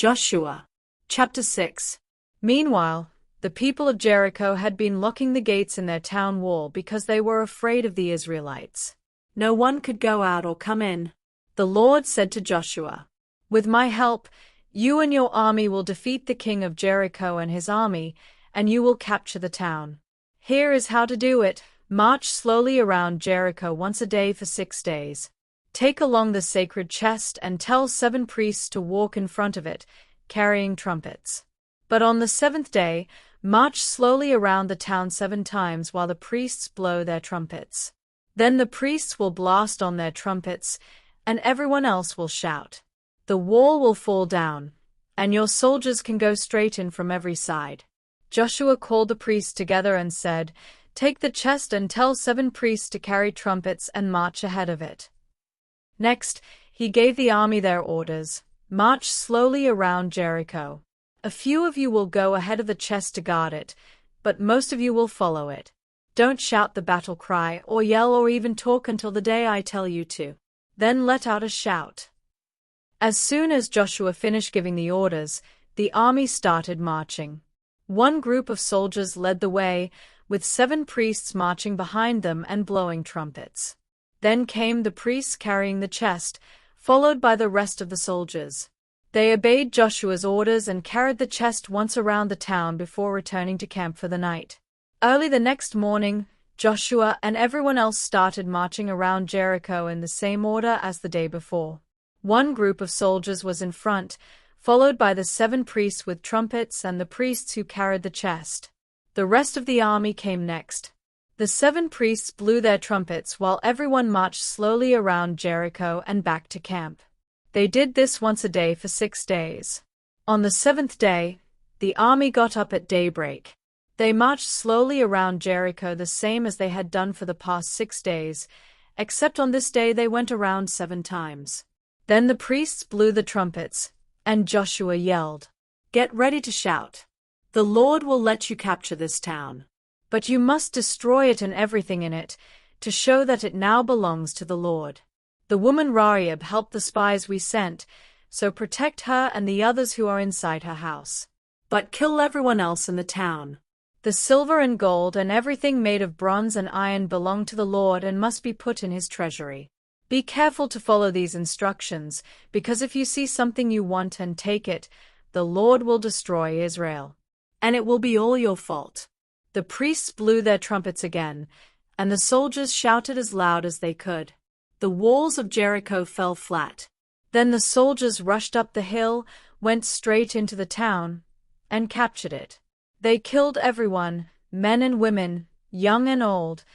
Joshua. Chapter 6. Meanwhile, the people of Jericho had been locking the gates in their town wall because they were afraid of the Israelites. No one could go out or come in. The Lord said to Joshua, "With my help, you and your army will defeat the king of Jericho and his army, and you will capture the town. Here is how to do it. March slowly around Jericho once a day for 6 days. Take along the sacred chest and tell 7 priests to walk in front of it, carrying trumpets. But on the 7th day, march slowly around the town 7 times while the priests blow their trumpets. Then the priests will blast on their trumpets, and everyone else will shout. The wall will fall down, and your soldiers can go straight in from every side." Joshua called the priests together and said, "Take the chest and tell 7 priests to carry trumpets and march ahead of it." Next, he gave the army their orders: "March slowly around Jericho. A few of you will go ahead of the chest to guard it, but most of you will follow it. Don't shout the battle cry or yell or even talk until the day I tell you to. Then let out a shout." As soon as Joshua finished giving the orders, the army started marching. One group of soldiers led the way, with 7 priests marching behind them and blowing trumpets. Then came the priests carrying the chest, followed by the rest of the soldiers. They obeyed Joshua's orders and carried the chest once around the town before returning to camp for the night. Early the next morning, Joshua and everyone else started marching around Jericho in the same order as the day before. One group of soldiers was in front, followed by the 7 priests with trumpets and the priests who carried the chest. The rest of the army came next. The 7 priests blew their trumpets while everyone marched slowly around Jericho and back to camp. They did this once a day for 6 days. On the 7th day, the army got up at daybreak. They marched slowly around Jericho the same as they had done for the past 6 days, except on this day they went around 7 times. Then the priests blew the trumpets, and Joshua yelled, "Get ready to shout. The Lord will let you capture this town. But you must destroy it and everything in it, to show that it now belongs to the Lord. The woman Rahab helped the spies we sent, so protect her and the others who are inside her house. But kill everyone else in the town. The silver and gold and everything made of bronze and iron belong to the Lord and must be put in his treasury. Be careful to follow these instructions, because if you see something you want and take it, the Lord will destroy Israel. And it will be all your fault." The priests blew their trumpets again, and the soldiers shouted as loud as they could. The walls of Jericho fell flat. Then the soldiers rushed up the hill, went straight into the town, and captured it. They killed everyone, men and women, young and old,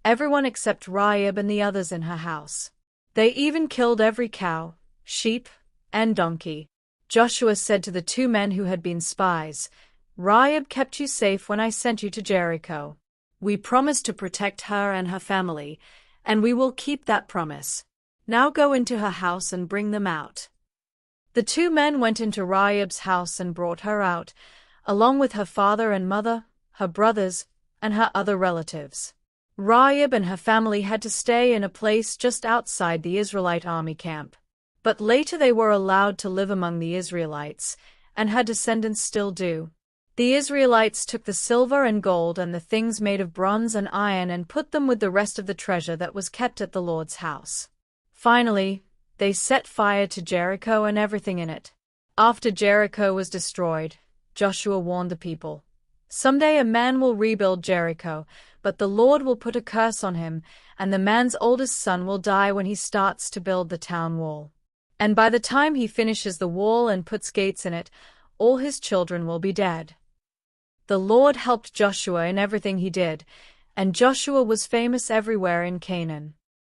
everyone except Rahab and the others in her house. They even killed every cow, sheep, and donkey. Joshua said to the 2 men who had been spies, "Rahab kept you safe when I sent you to Jericho. We promised to protect her and her family, and we will keep that promise. Now go into her house and bring them out." The 2 men went into Rahab's house and brought her out, along with her father and mother, her brothers, and her other relatives. Rahab and her family had to stay in a place just outside the Israelite army camp. But later they were allowed to live among the Israelites, and her descendants still do. The Israelites took the silver and gold and the things made of bronze and iron and put them with the rest of the treasure that was kept at the Lord's house. Finally, they set fire to Jericho and everything in it. After Jericho was destroyed, Joshua warned the people, "Someday a man will rebuild Jericho, but the Lord will put a curse on him, and the man's oldest son will die when he starts to build the town wall. And by the time he finishes the wall and puts gates in it, all his children will be dead." The Lord helped Joshua in everything he did, and Joshua was famous everywhere in Canaan.